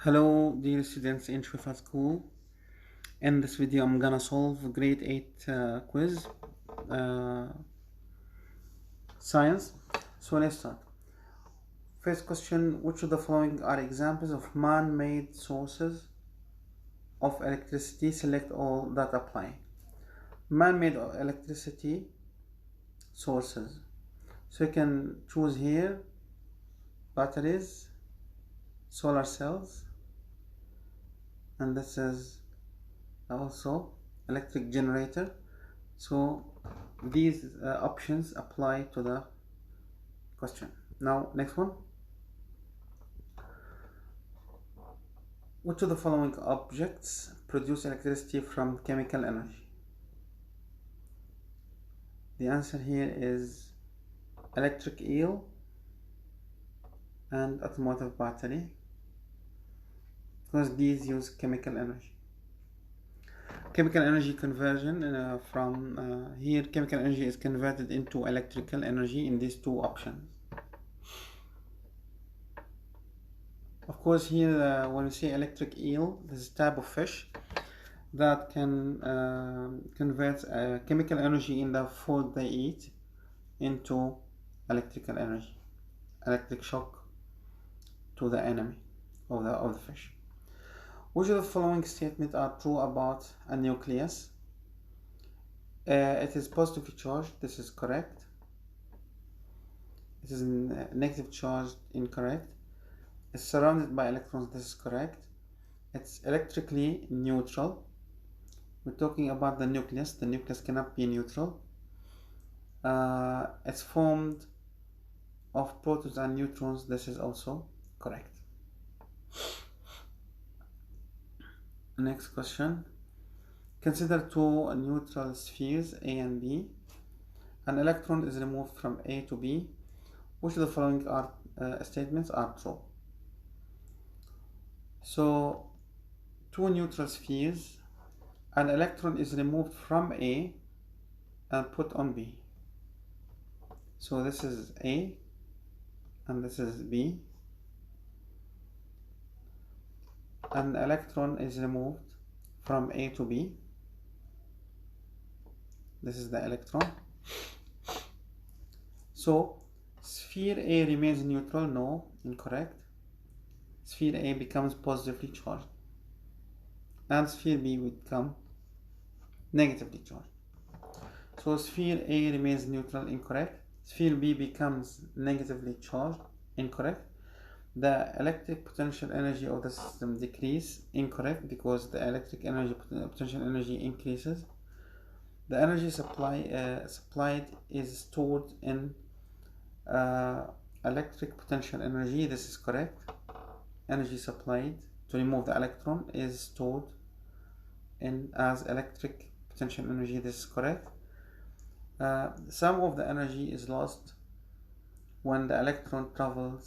Hello dear students in choueifat school. In this video I'm gonna solve grade 8 quiz uh, science. So let's start. First question, which of the following are examples of man-made sources of electricity? Select all that apply. Man-made electricity sources. So you can choose here batteries, solar cells, and this is also electric generator. So these options apply to the question. Now next one, which of the following objects produce electricity from chemical energy? The answer here is electric eel and automotive battery, because these use chemical energy. Chemical energy conversion here chemical energy is converted into electrical energy in these two options. Of course here when we say electric eel, this is a type of fish that can convert chemical energy in the food they eat into electrical energy, electric shock to the enemy of the fish. Which of the following statements are true about a nucleus? It is positively charged. This is correct. It is negative charged. Incorrect. It's surrounded by electrons. This is correct. It's electrically neutral. We're talking about the nucleus. The nucleus cannot be neutral. It's formed of protons and neutrons. This is also correct. Next question. Consider two neutral spheres A and B. An electron is removed from A to B. Which of the following statements are true? So two neutral spheres, an electron is removed from A and put on B. So this is A and this is B. An electron is removed from A to B. This is the electron. So sphere A remains neutral. No, incorrect. Sphere A becomes positively charged and sphere B would become negatively charged. So sphere A remains neutral. Incorrect. Sphere B becomes negatively charged. Incorrect. The electric potential energy of the system decreases. Incorrect, because the electric energy potential energy increases. The energy supplied is stored in electric potential energy. This is correct. Energy supplied to remove the electron is stored in as electric potential energy. This is correct. Some of the energy is lost when the electron traveled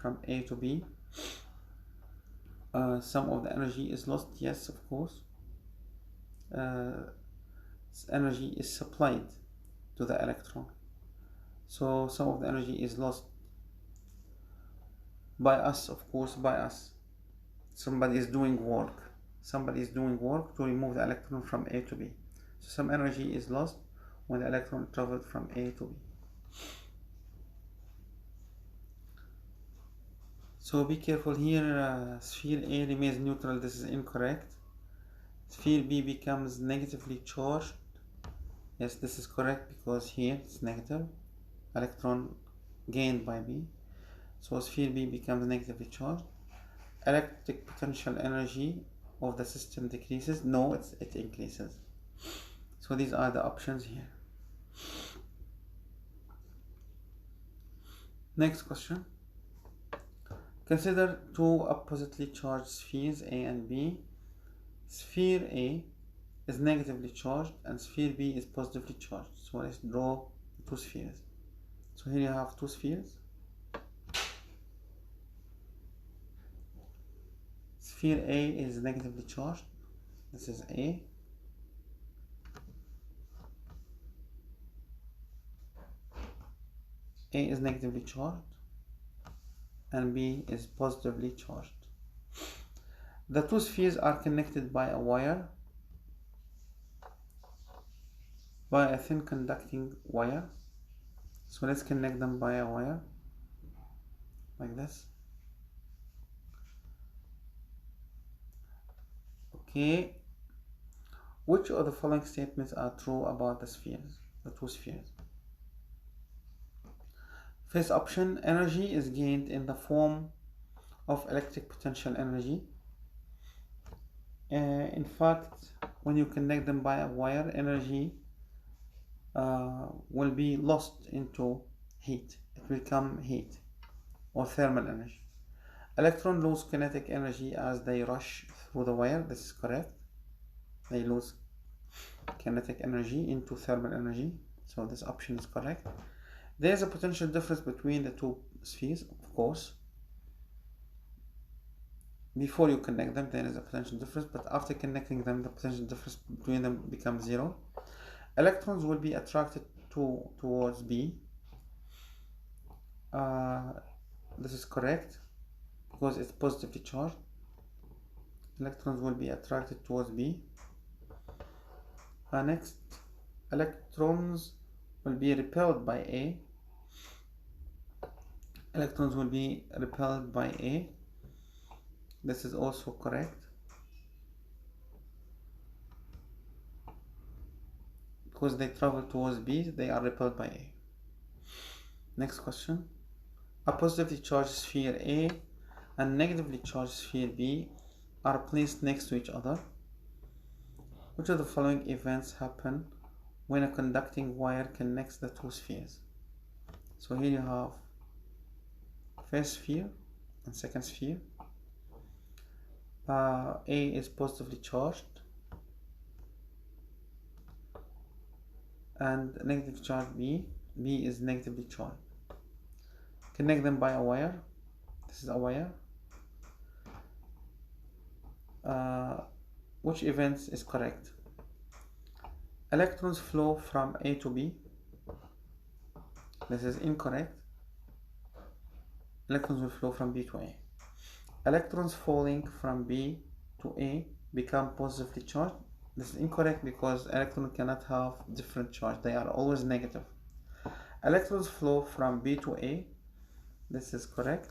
from A to B. Some of the energy is lost. Yes, of course. Energy is supplied to the electron. So some of the energy is lost by us, of course, by us. Somebody is doing work to remove the electron from A to B. So some energy is lost when the electron traveled from A to B. So be careful here. Sphere A remains neutral. This is incorrect. Sphere B becomes negatively charged. Yes, this is correct, because here it's negative. Electron gained by B. So sphere B becomes negatively charged. Electric potential energy of the system decreases. No, it increases. So these are the options here. Next question. Consider two oppositely charged spheres A and B. Sphere A is negatively charged and sphere B is positively charged. So let's draw two spheres. So here you have two spheres. Sphere A is negatively charged. This is A. A is negatively charged and B is positively charged. The two spheres are connected by a wire, by a thin conducting wire. So let's connect them by a wire, like this. Okay. Which of the following statements are true about the spheres, the two spheres? First option, energy is gained in the form of electric potential energy. In fact, when you connect them by a wire, energy will be lost into heat. It will become heat or thermal energy. Electrons lose kinetic energy as they rush through the wire. This is correct. They lose kinetic energy into thermal energy. So this option is correct. There is a potential difference between the two spheres, of course. Before you connect them, there is a potential difference, but after connecting them, the potential difference between them becomes zero. Electrons will be attracted towards B. This is correct because it's positively charged. Electrons will be attracted towards B. Next, electrons will be repelled by A. Electrons will be repelled by A. This is also correct because they travel towards B, they are repelled by A. Next question. A positively charged sphere A and negatively charged sphere B are placed next to each other. Which of the following events happen when a conducting wire connects the two spheres? So here you have first sphere and second sphere. A is positively charged and negatively charged B. B is negatively charged. Connect them by a wire. This is a wire. Which event is correct? Electrons flow from A to B. This is incorrect. Electrons will flow from B to A. Electrons falling from B to A become positively charged. This is incorrect because electrons cannot have different charge. They are always negative. Electrons flow from B to A. This is correct.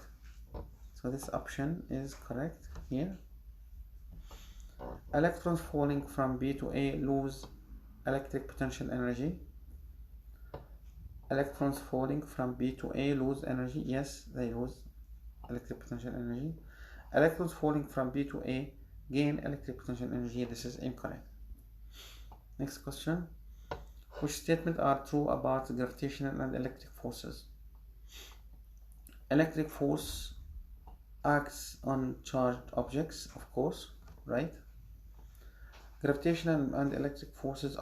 So this option is correct here. Electrons falling from B to A lose electric potential energy. Electrons falling from B to A lose energy. Yes, they lose electric potential energy. Electrons falling from B to A gain electric potential energy. This is incorrect. Next question. Which statements are true about gravitational and electric forces? Electric force acts on charged objects, of course, right? Gravitational and electric forces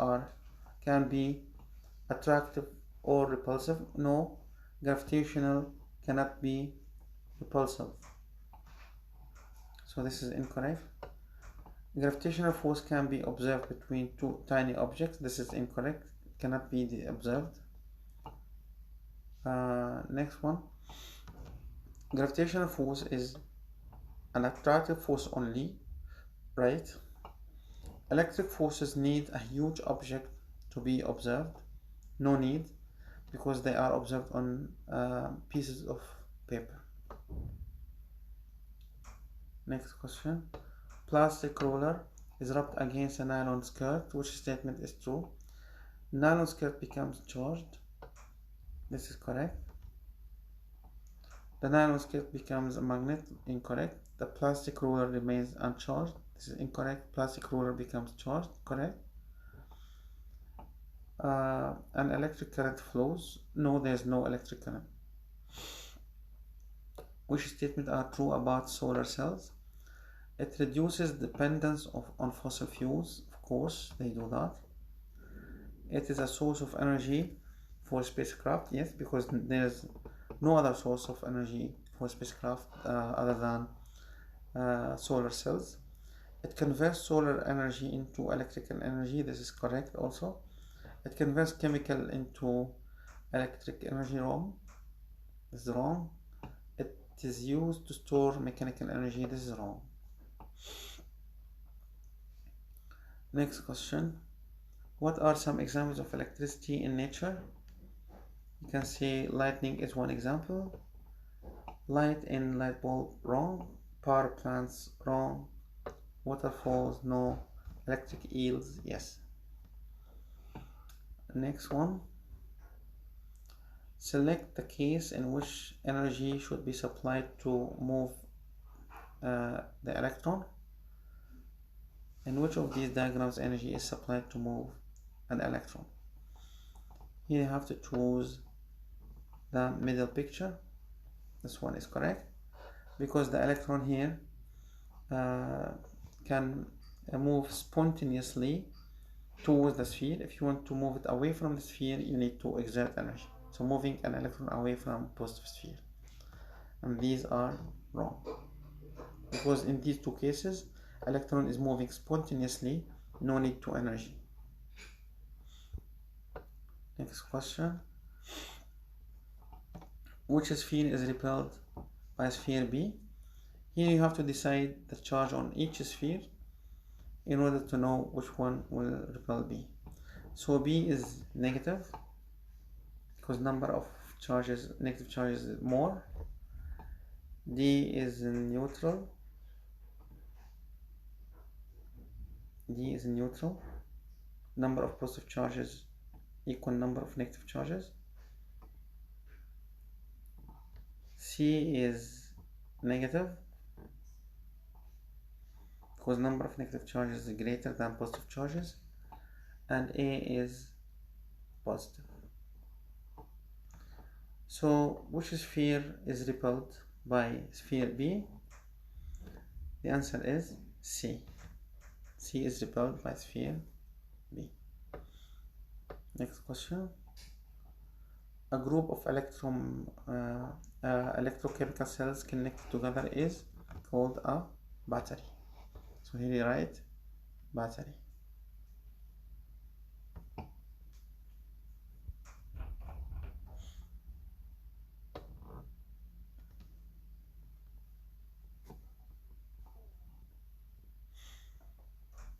can be attractive or repulsive. No, gravitational cannot be repulsive. So this is incorrect. Gravitational force can be observed between two tiny objects. This is incorrect. Cannot be observed. Next one. Gravitational force is an attractive force only, right? Electric forces need a huge object to be observed. No need, because they are observed on pieces of paper. Next question. Plastic roller is rubbed against a nylon skirt. Which statement is true? Nylon skirt becomes charged. This is correct. The nylon skirt becomes a magnet. Incorrect. The plastic roller remains uncharged. This is incorrect. Plastic roller becomes charged. Correct. An electric current flows. No, there's no electric current. Which statements are true about solar cells? It reduces dependence on fossil fuels. Of course, they do that. It is a source of energy for spacecraft. Yes, because there's no other source of energy for spacecraft other than solar cells. It converts solar energy into electrical energy. This is correct also. It converts chemical into electric energy. Wrong. This is wrong. It is used to store mechanical energy. This is wrong. Next question. What are some examples of electricity in nature? You can say lightning is one example. Light in light bulb, wrong. Power plants, wrong. Waterfalls, no. Electric eels, yes. Next one. Select the case in which energy should be supplied to move the electron. In which of these diagrams energy is supplied to move an electron? Here you have to choose the middle picture. This one is correct because the electron here can move spontaneously towards the sphere. If you want to move it away from the sphere, you need to exert energy. So moving an electron away from positive sphere. And these are wrong. Because in these two cases, electron is moving spontaneously, no need to energy. Next question. Which sphere is repelled by sphere B? Here you have to decide the charge on each sphere in order to know which one will repel B. So B is negative because number of charges, negative charges is more. D is neutral. D is neutral. Number of positive charges equal number of negative charges. C is negative because number of negative charges is greater than positive charges, and A is positive. So which sphere is repelled by sphere B? The answer is C. C is repelled by sphere B. Next question. A group of electrochemical cells connected together is called a battery. So here you write battery.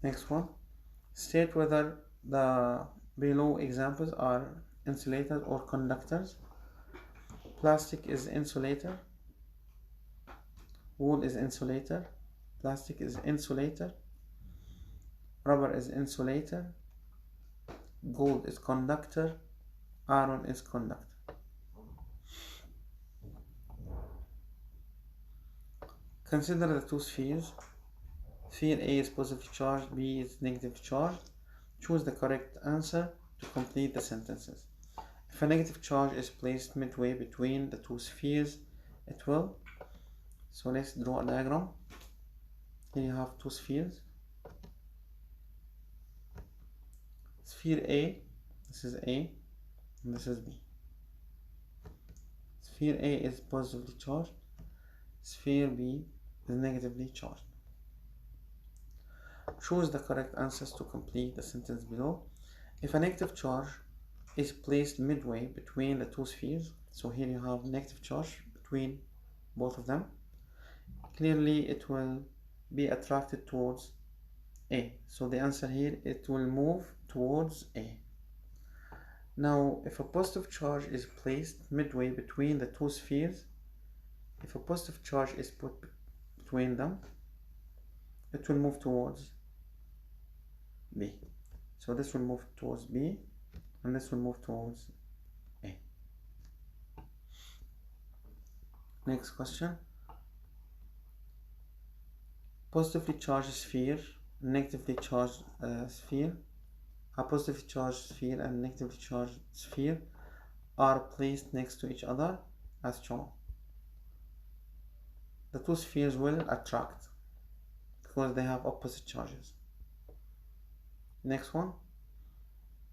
Next one. State whether the below examples are insulators or conductors. Plastic is insulator. Wool is insulator. Plastic is insulator. Rubber is insulator. Gold is conductor. Iron is conductor. Consider the two spheres. Sphere A is positively charged, B is negatively charged. Choose the correct answer to complete the sentences. If a negative charge is placed midway between the two spheres, it will. So let's draw a diagram. Here you have two spheres. Sphere A, this is A, and this is B. Sphere A is positively charged. Sphere B is negatively charged. Choose the correct answers to complete the sentence below. If a negative charge is placed midway between the two spheres, so here you have negative charge between both of them, clearly it will be attracted towards A. So the answer here, it will move towards A. Now, if a positive charge is placed midway between the two spheres, if a positive charge is put between them, it will move towards B. So this will move towards B, and this will move towards A. Next question. Positively charged sphere, negatively charged sphere. A positively charged sphere and negatively charged sphere are placed next to each other as shown. The two spheres will attract because they have opposite charges. Next one.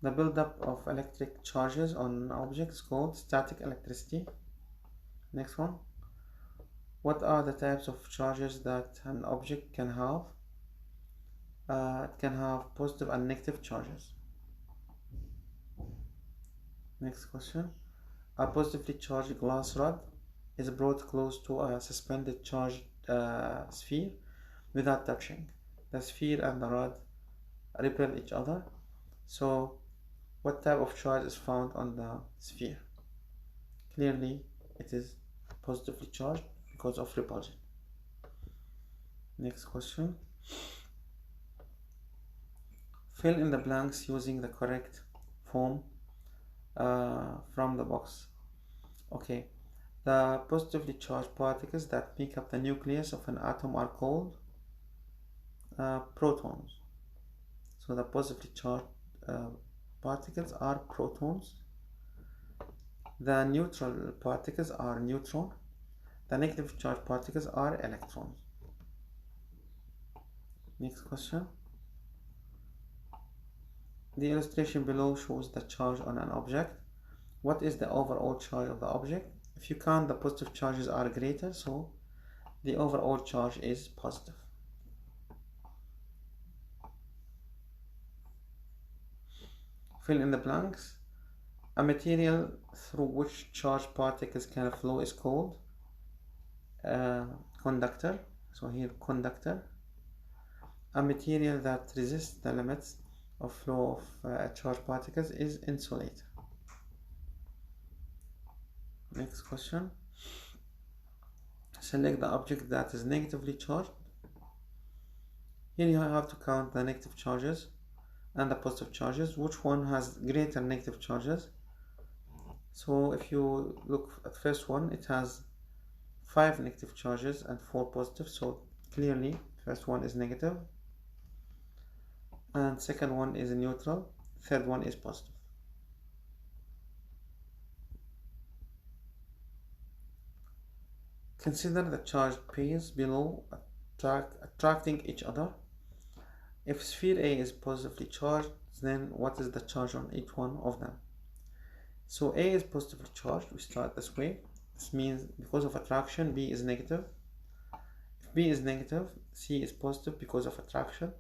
The buildup of electric charges on an object is called static electricity. Next one. What are the types of charges that an object can have? It can have positive and negative charges. Next question. A positively charged glass rod is brought close to a suspended charged sphere without touching. The sphere and the rod repel each other. So what type of charge is found on the sphere? Clearly it is positively charged because of repulsion. Next question. Fill in the blanks using the correct form from the box. Okay, the positively charged particles that make up the nucleus of an atom are called protons. So the positively charged particles are protons. The neutral particles are neutron. The negative charged particles are electrons. Next question. The illustration below shows the charge on an object. What is the overall charge of the object? If you count, the positive charges are greater, so the overall charge is positive. Fill in the blanks. A material through which charged particles can flow is called conductor. So here, conductor. A material that resists the limits of flow of charged particles is insulator. Next question. Select the object that is negatively charged. Here you have to count the negative charges and the positive charges. Which one has greater negative charges? So if you look at the first one, it has 5 negative charges and 4 positive. So clearly, first one is negative, and second one is neutral, third one is positive. Consider the charged pairs below attracting each other. If sphere A is positively charged, then what is the charge on each one of them? So A is positively charged, we start this way. This means because of attraction, B is negative. If B is negative, C is positive because of attraction.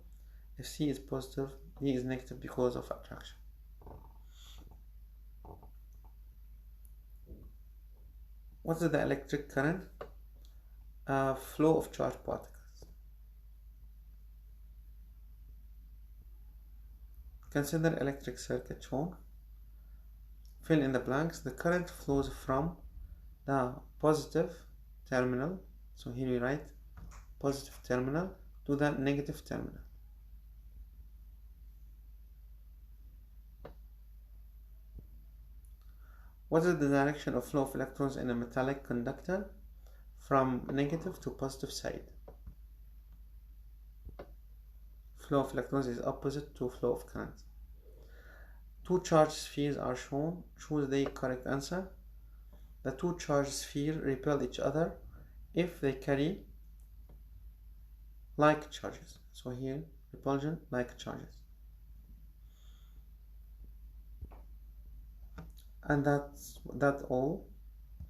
If C is positive, D is negative because of attraction. What is the electric current? Flow of charged particles. Consider electric circuit shown. Fill in the blanks. The current flows from the positive terminal, so here we write positive terminal, to the negative terminal. What is the direction of flow of electrons in a metallic conductor? From negative to positive side. Flow of electrons is opposite to flow of current. Two charged spheres are shown. Choose the correct answer. The two charged spheres repel each other if they carry like charges. So here, repulsion, like charges. And that's all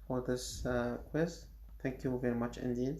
for this quiz. Thank you very much indeed.